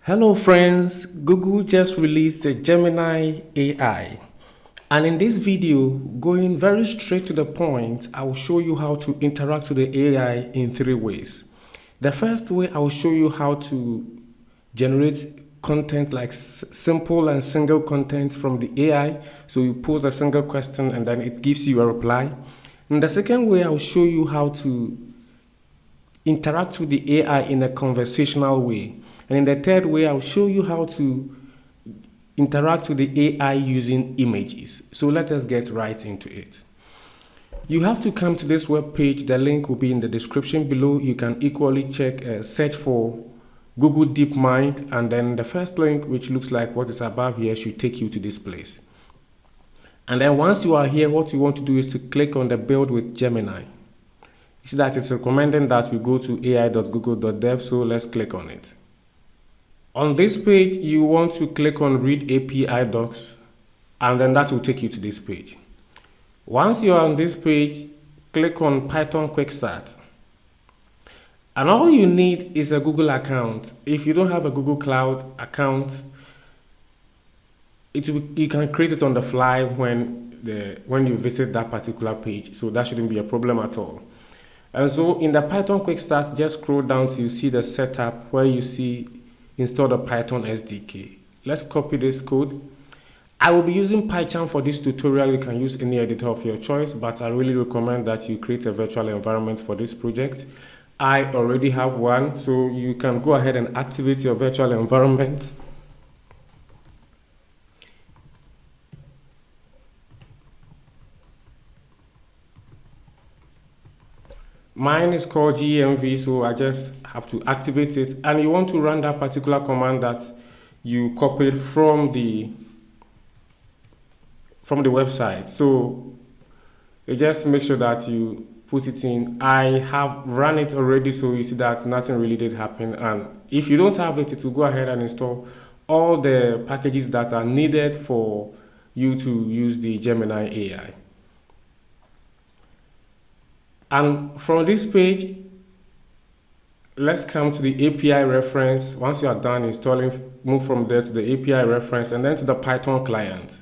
Hello friends, Google just released the Gemini AI. And in this video, going very straight to the point, I will show you how to interact with the AI in 3 ways. The first way, I will show you how to generate content like simple and single content from the AI. So you pose a single question and then it gives you a reply. And the second way, I will show you how to interact with the AI in a conversational way. And in the third way, I'll show you how to interact with the AI using images. So let us get right into it. You have to come to this web page. The link will be in the description below. You can equally search for Google DeepMind, and then the first link, which looks like what is above here, should take you to this place. And then once you are here, what you want to do is to click on the build with Gemini. You see that it's recommending that we go to ai.google.dev, so let's click on it. On this page, you want to click on Read API Docs, and then that will take you to this page. Once you're on this page, click on Python Quick Start. And all you need is a Google account. If you don't have a Google Cloud account, you can create it on the fly when you visit that particular page. So that shouldn't be a problem at all. And so in the Python Quick Start, just scroll down till you see the setup where you see install the Python SDK. Let's copy this code. I will be using PyCharm for this tutorial. You can use any editor of your choice, but I really recommend that you create a virtual environment for this project. I already have one, so you can go ahead and activate your virtual environment. Mine is called GEMV, so I just have to activate it. And you want to run that particular command that you copied from the website. So you just make sure that you put it in. I have run it already, so you see that nothing really did happen. And if you don't have it, it will go ahead and install all the packages that are needed for you to use the Gemini AI. And from this page, let's come to the API reference. Once you are done installing, move from there to the API reference and then to the Python client.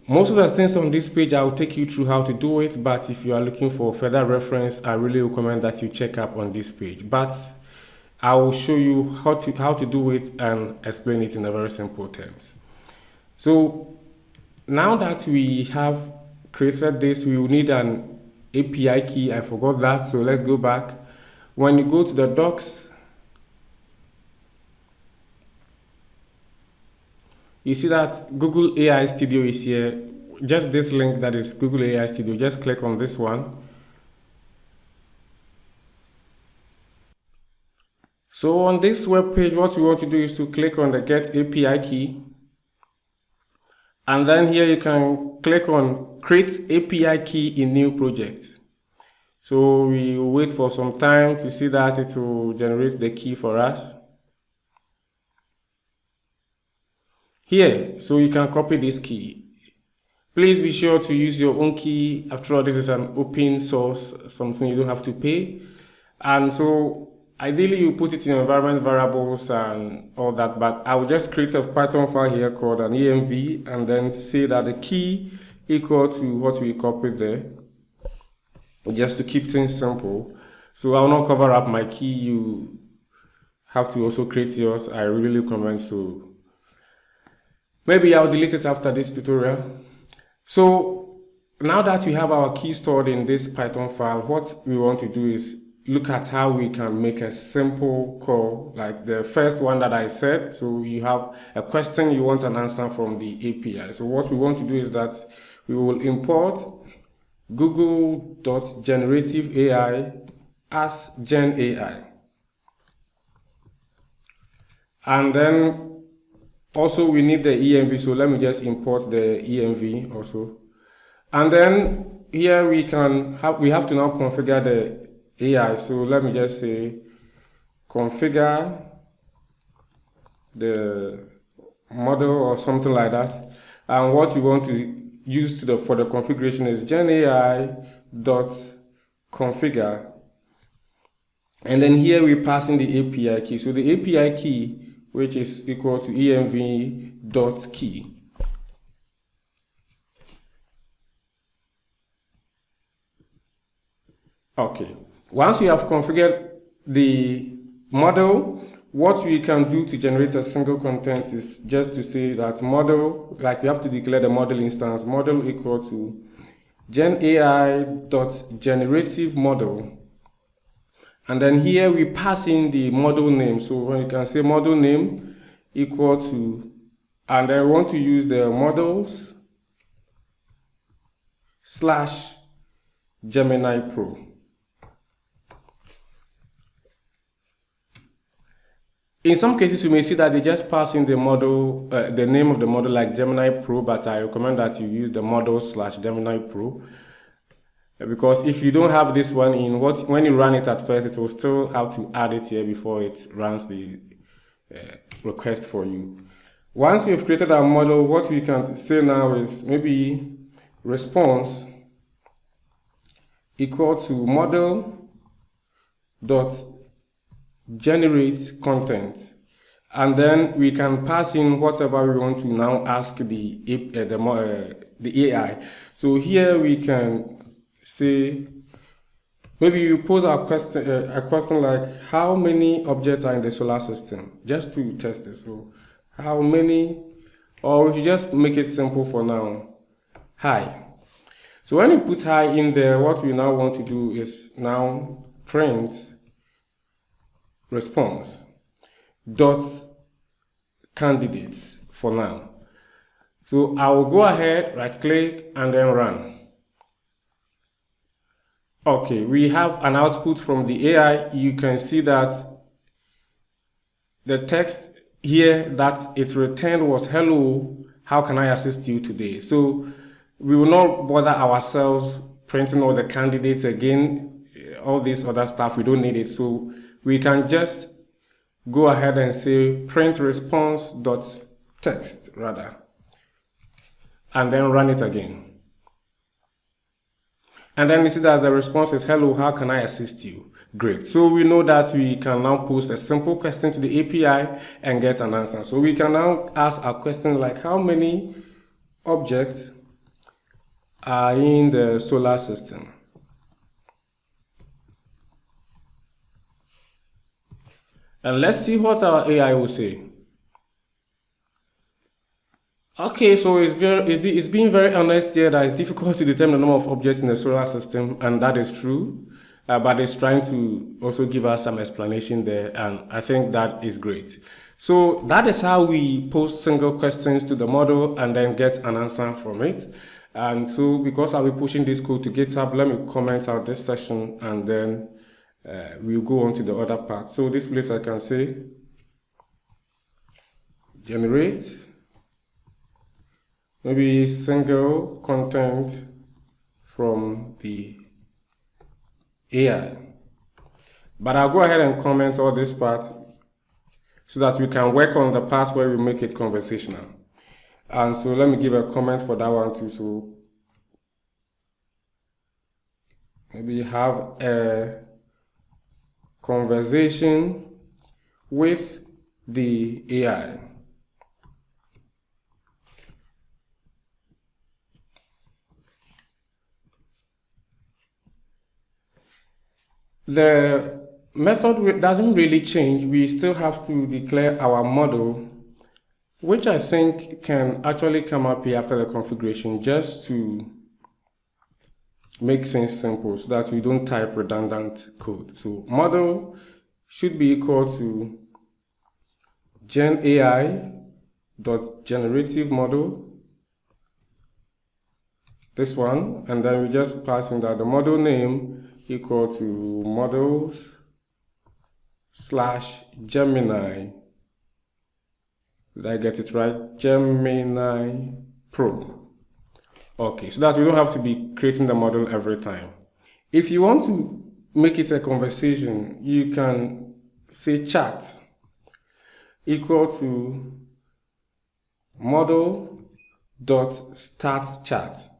Most of the things on this page, I will take you through how to do it, but if you are looking for further reference, I really recommend that you check up on this page. But I will show you how to do it and explain it in a very simple terms. So now that we have created this, we will need an API key. I forgot that, so let's go back. When you go to the docs, you see that Google AI Studio is here. Just this link that is Google AI Studio, just click on this one. So on this web page, what you want to do is to click on the Get API Key. And then here you can click on Create API Key in New Project. So we will wait for some time to see that it will generate the key for us. Here, so you can copy this key. Please be sure to use your own key. After all, this is an open source, something you don't have to pay. And so ideally you put it in environment variables and all that, but I will just create a Python file here called an env and then say that the key equal to what we copied there, just to keep things simple. So I will not cover up my key. You have to also create yours. I really recommend, so maybe I'll delete it after this tutorial. So now that we have our key stored in this Python file, what we want to do is look at how we can make a simple call, like the first one that I said. So you have a question, you want an answer from the API. So what we want to do is that we will import google.generative.ai as gen AI. And then also we need the env, so let me just import the env also. And then here we have to now configure the AI. So let me just say configure the model or something like that. And what we want to use for the configuration is genai.configure And then here we pass in the API key. So the API key, which is equal to env.key. Okay. Once we have configured the model, what we can do to generate a single content is just to say that model, like we have to declare the model instance, model equal to genai.generative model. And then here we pass in the model name. So when you can say model name equal to, and I want to use the models / Gemini Pro. In some cases, you may see that they just pass in the model, the name of the model like Gemini Pro, but I recommend that you use the model / Gemini Pro. Because if you don't have this one in, when you run it at first, it will still have to add it here before it runs the request for you. Once we've created our model, what we can say now is maybe response equal to model.generate content, and then we can pass in whatever we want to now ask the AI. So here we can say, maybe you pose a question like how many objects are in the solar system, just to test it. So how many, or if you just make it simple for now, hi. So when you put hi in there, what we now want to do is now print response dot candidates for now. So I will go ahead, right click, and then run. Okay, we have an output from the AI. You can see that the text here that it returned was, hello, how can I assist you today? So we will not bother ourselves printing all the candidates again, all this other stuff, we don't need it. So we can just go ahead and say print response.text rather, and then run it again. And then you see that the response is, hello, how can I assist you? Great. So we know that we can now post a simple question to the API and get an answer. So we can now ask a question like, how many objects are in the solar system? And let's see what our AI will say. Okay, so it's being very honest here that it's difficult to determine the number of objects in the solar system, and that is true. But it's trying to also give us some explanation there, and I think that is great. So that is how we post single questions to the model and then get an answer from it. And so because I'll be pushing this code to GitHub, let me comment out this session, and then we'll go on to the other part. So this place I can say generate maybe single content from the AI. But I'll go ahead and comment all this part so that we can work on the part where we make it conversational. And so let me give a comment for that one too. So maybe have a conversation with the AI. The method doesn't really change. We still have to declare our model, which I think can actually come up here after the configuration, just to make things simple so that we don't type redundant code. So model should be equal to genai.generative model, this one, and then we just pass in that the model name equal to models / Gemini. Did I get it right? Gemini Pro. Okay, so that we don't have to be creating the model every time. If you want to make it a conversation, you can say chat equal to model.startChat.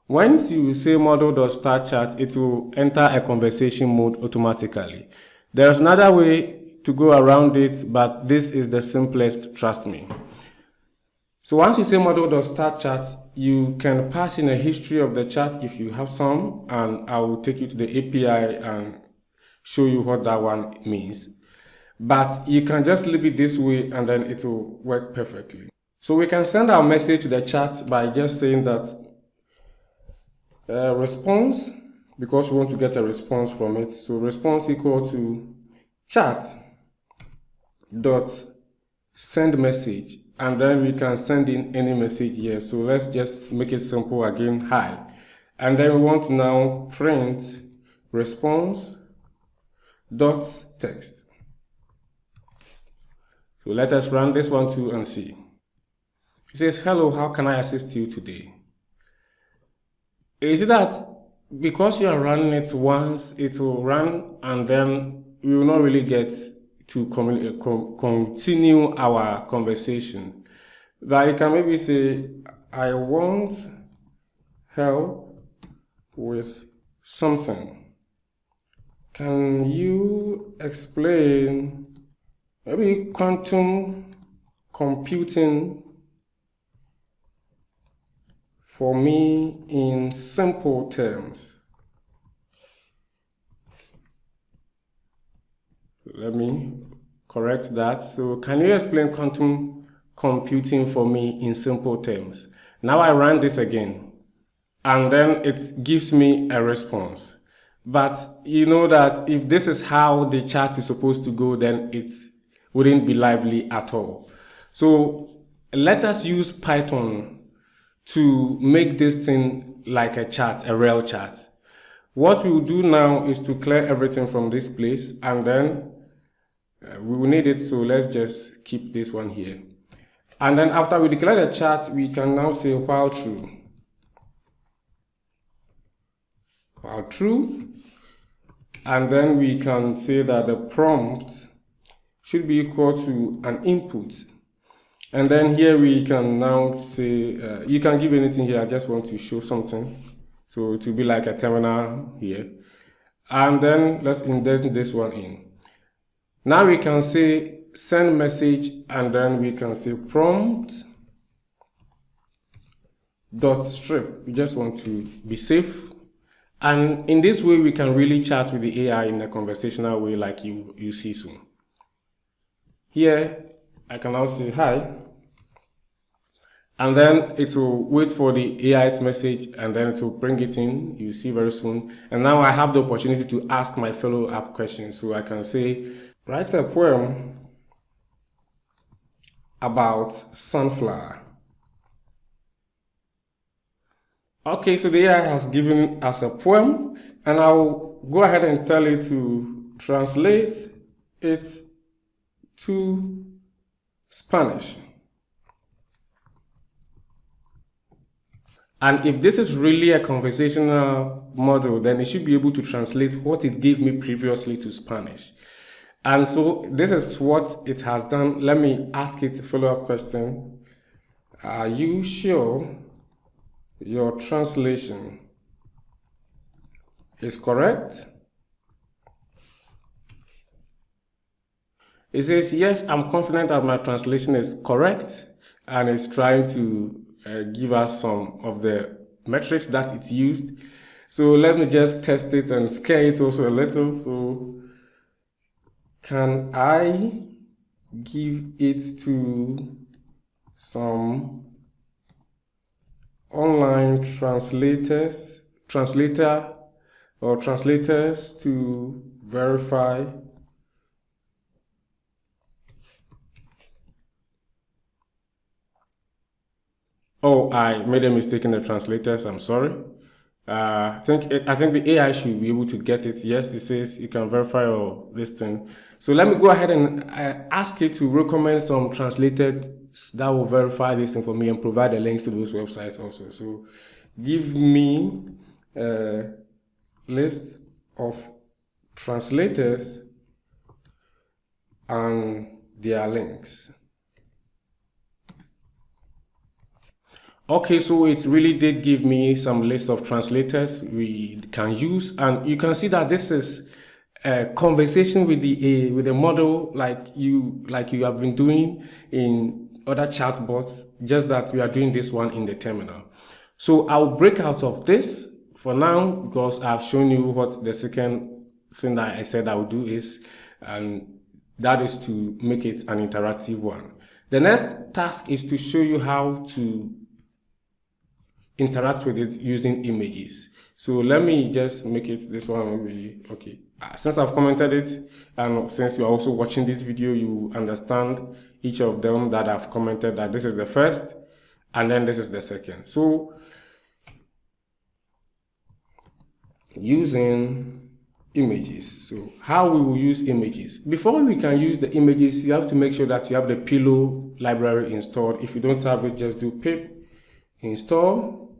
Once you say model.startChat, it will enter a conversation mode automatically. There's another way to go around it, but this is the simplest, trust me. So once you say model.start chat, you can pass in a history of the chat if you have some, and I will take you to the API and show you what that one means. But you can just leave it this way and then it will work perfectly. So we can send our message to the chat by just saying that response, because we want to get a response from it. So response equal to chat dot send message, and then we can send in any message here. So let's just make it simple again, hi. And then we want to now print response dot text. So let us run this one too and see. It says, hello, how can I assist you today? Is it that because you are running it once, it will run and then we will not really get to continue our conversation? But you can maybe say, I want help with something. Can you explain maybe quantum computing for me in simple terms? Let me correct that. So can you explain quantum computing for me in simple terms? Now I run this again, and then it gives me a response. But you know that if this is how the chat is supposed to go, then it wouldn't be lively at all. So let us use Python to make this thing like a chat, a real chat. What we will do now is to clear everything from this place, and then we will need it, so let's just keep this one here. And then after we declare the chat, we can now say while true. While true. And then we can say that the prompt should be equal to an input. And then here we can now say, you can give anything here. I just want to show something. So it will be like a terminal here. And then let's indent this one in. Now we can say send message, and then we can say prompt dot strip. We just want to be safe. And in this way, we can really chat with the AI in a conversational way like you see soon. Here, I can now say hi. And then it will wait for the AI's message, and then it will bring it in. You see very soon. And now I have the opportunity to ask my follow-up questions. So I can say, write a poem about sunflower. Okay, so the AI has given us a poem, and I'll go ahead and tell it to translate it to Spanish. And if this is really a conversational model, then it should be able to translate what it gave me previously to Spanish. And so this is what it has done. Let me ask it a follow-up question. Are you sure your translation is correct? It says, yes, I'm confident that my translation is correct, and it's trying to give us some of the metrics that it used. So let me just test it and scare it also a little. So can I give it to some online translator or translators to verify Oh, I made a mistake in the translators. I'm sorry. I think the AI should be able to get it. Yes, it says you can verify all this thing. So let me go ahead and ask it to recommend some translators that will verify this thing for me and provide the links to those websites also. So give me a list of translators and their links. Okay, so it really did give me some list of translators we can use, and you can see that this is a conversation with the model like you have been doing in other chatbots, just that we are doing this one in the terminal. So I'll break out of this for now because I've shown you what the second thing that I said I would do is, and that is to make it an interactive one. The next task is to show you how to interact with it using images. So let me just make it this one maybe, okay. Since I've commented it, and since you're also watching this video, you understand each of them that I've commented that this is the first, and then this is the second. So using images. So how we will use images. Before we can use the images, you have to make sure that you have the Pillow library installed. If you don't have it, just do pip install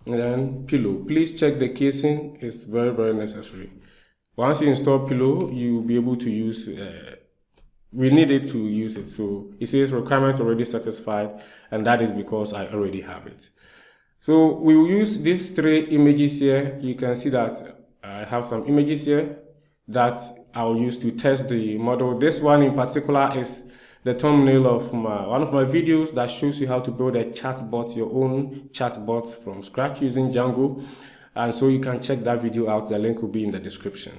and then Pillow. Please check the casing, it's very necessary. Once you install Pillow, you'll be able to use we need it to use it. So it says requirements already satisfied, and that is because I already have it. So we will use these three images here. You can see that I have some images here that I'll use to test the model. This one in particular is the thumbnail of one of my videos that shows you how to build a chatbot, your own chatbot from scratch using Django. And so you can check that video out. The link will be in the description.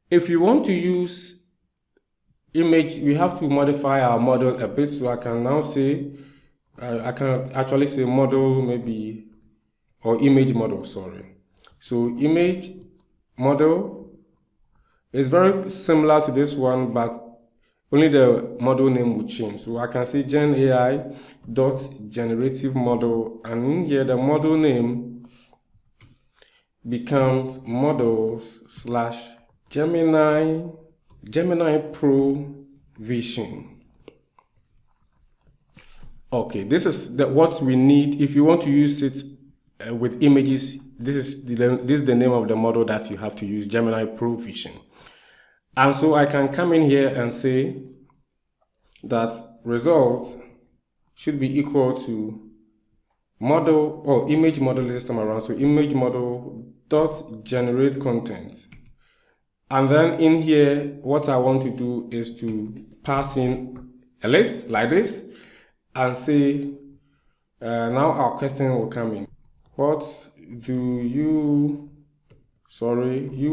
If you want to use image, we have to modify our model a bit. So I can now say, I can actually say model maybe, or image model, sorry. So image model is very similar to this one, but only the model name will change. So I can say Gen AI dot generative model, and in here the model name becomes models slash Gemini Pro Vision. Okay, this is what we need if you want to use it with images. This is the name of the model that you have to use, Gemini Pro Vision. And so I can come in here and say that results should be equal to model or image model this time around. So image model dot generate content. And then in here, what I want to do is to pass in a list like this and say, now our question will come in. What do you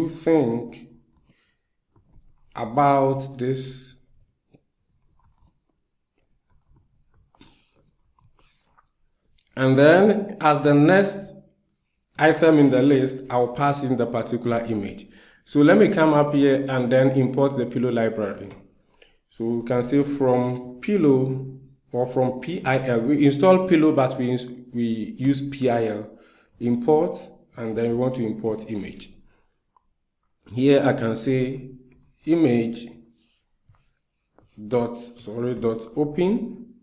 think about this? And then as the next item in the list, I'll pass in the particular image. So let me come up here and then import the Pillow library. So we can say from Pillow or from PIL. We install Pillow, but we use PIL. Import, and then we want to import image. Here I can say image dot open,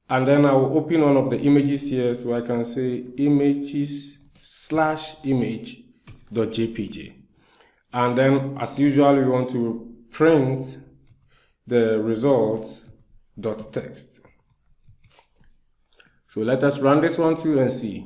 and then I will open one of the images here. So I can say images slash image dot jpg. And then, as usual, we want to print the results dot text. So let us run this one too and see.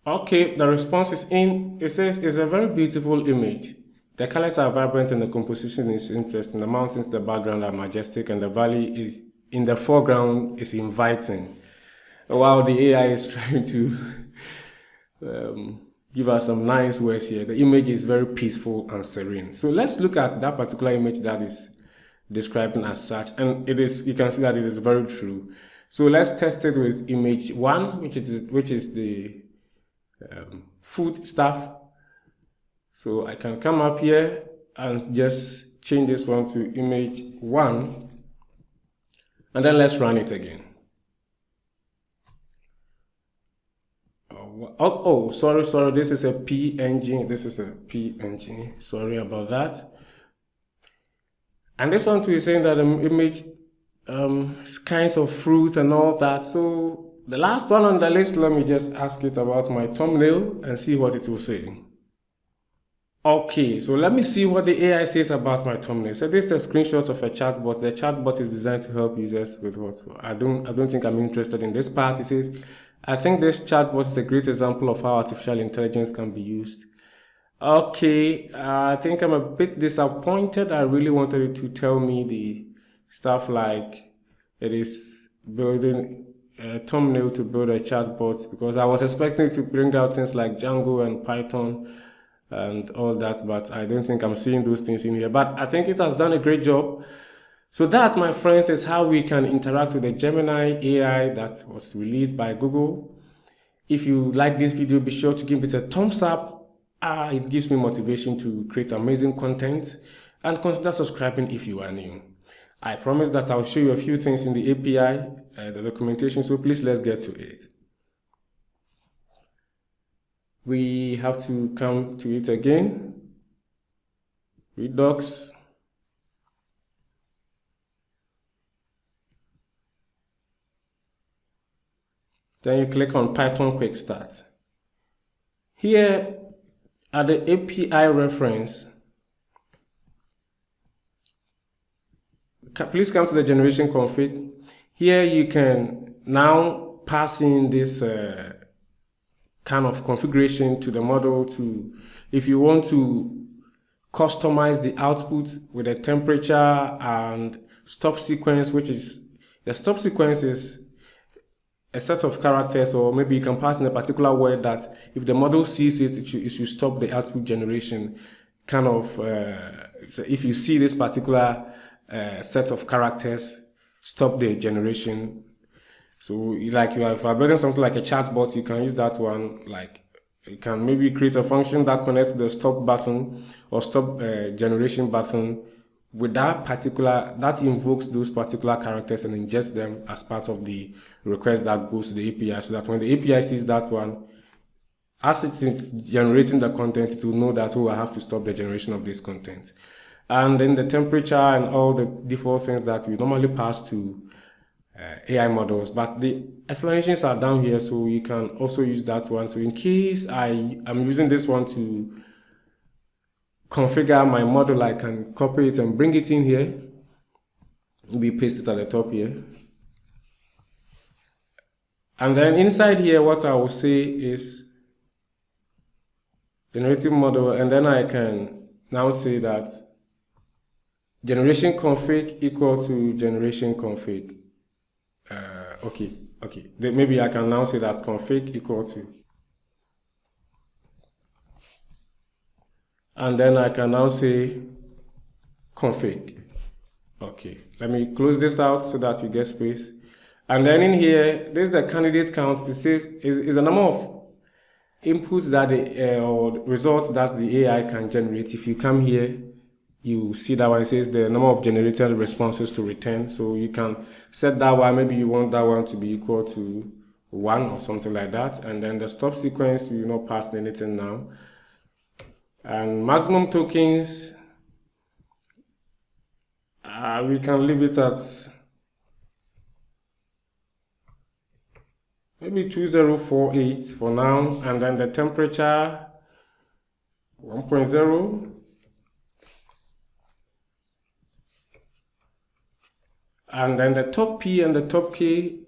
Okay, the response is in. It says it's a very beautiful image. The colors are vibrant and the composition is interesting. The mountains, the background are majestic, and the valley is in the foreground is inviting. While the AI is trying to give us some nice words here, the image is very peaceful and serene. So let's look at that particular image that is describing as such, and it is, you can see that it is very true. So let's test it with image 1, which is the food stuff. So I can come up here and just change this one to image 1, and then let's run it again. Oh, sorry, this is a PNG. Sorry about that. And this one too is saying that the image kinds of fruit and all that. So the last one on the list, let me just ask it about my thumbnail and see what it will say. Okay, so let me see what the AI says about my thumbnail. So this is a screenshot of a chatbot. The chatbot is designed to help users with what? I don't think I'm interested in this part. It says, I think this chatbot is a great example of how artificial intelligence can be used Okay, I think I'm a bit disappointed. I really wanted it to tell me the stuff like it is building a thumbnail to build a chatbot, because I was expecting to bring out things like Django and Python and all that, but I don't think I'm seeing those things in here. But I think it has done a great job. So that, my friends, is how we can interact with the Gemini AI that was released by Google. If you like this video, be sure to give it a thumbs up. It gives me motivation to create amazing content, and consider subscribing if you are new. I promise that I'll show you a few things in the API, the documentation, so please let's get to it. We have to come to it again. Read docs. Then you click on Python Quick Start. Here at the API reference, please come to the generation config. Here you can now pass in this kind of configuration to the model to, if you want to customize the output with a temperature and stop sequence, which is, the stop sequence is a set of characters, or maybe you can pass in a particular word that if the model sees it, it should stop the output generation. Kind of, so if you see this particular set of characters, stop the generation. So like if you are building something like a chatbot, you can use that one. Like you can maybe create a function that connects to the stop button or stop generation button with that invokes those particular characters and ingests them as part of the request that goes to the API, so that when the API sees that one, as it is generating the content, it will know that, oh, I have to stop the generation of this content. And then the temperature and all the default things that we normally pass to AI models, but the explanations are down here, so you can also use that one. So in case I'm using this one to configure my model, I can copy it and bring it in here. We paste it at the top here. And then inside here, what I will say is generative model, and then I can now say that generation config equal to generation config. Okay. Maybe I can now say that config equal to, and then I can now say config. Okay, let me close this out so that you get space. And then in here, this is the candidate count. This is the number of inputs that or results that the AI can generate. If you come here, you see that one, it says the number of generated responses to return. So you can set that one. Maybe you want that one to be equal to 1 or something like that. And then the stop sequence, you will not pass anything now. And maximum tokens, we can leave it at maybe 2048 for now. And then the temperature 1.0. And then the top P and the top K.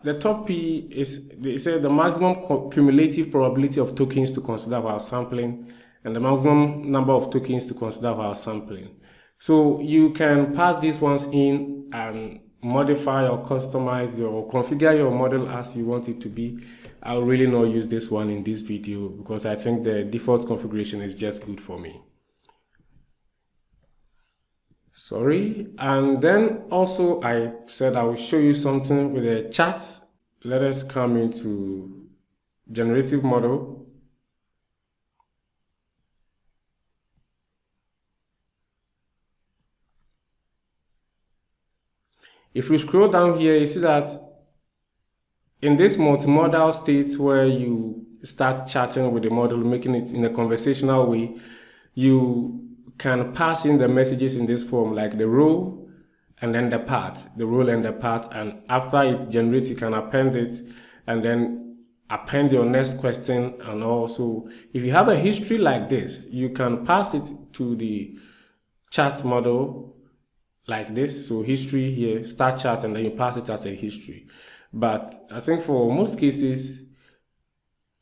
The top P is, they say, the maximum cumulative probability of tokens to consider while sampling, and the maximum number of tokens to consider while sampling. So you can pass these ones in and modify or customize or configure your model as you want it to be. I'll really not use this one in this video because I think the default configuration is just good for me. Sorry. And then also I said I will show you something with a chat. Let us come into generative model. If we scroll down here, you see that in this multimodal state where you start chatting with the model, making it in a conversational way, you can pass in the messages in this form, like the role and then the part, the role and the part, and after it generates, you can append it and then append your next question. And also, if you have a history like this, you can pass it to the chat model like this. So history here, start chat, and then you pass it as a history. But I think for most cases,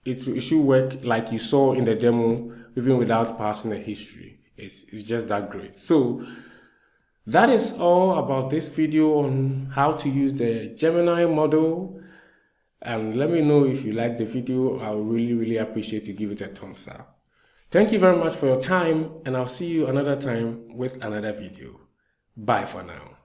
it should work like you saw in the demo, even without passing a history. It's just that great. So that is all about this video on how to use the Gemini model. And let me know if you like the video. I would really appreciate you give it a thumbs up. Thank you very much for your time, and I'll see you another time with another video. Bye for now.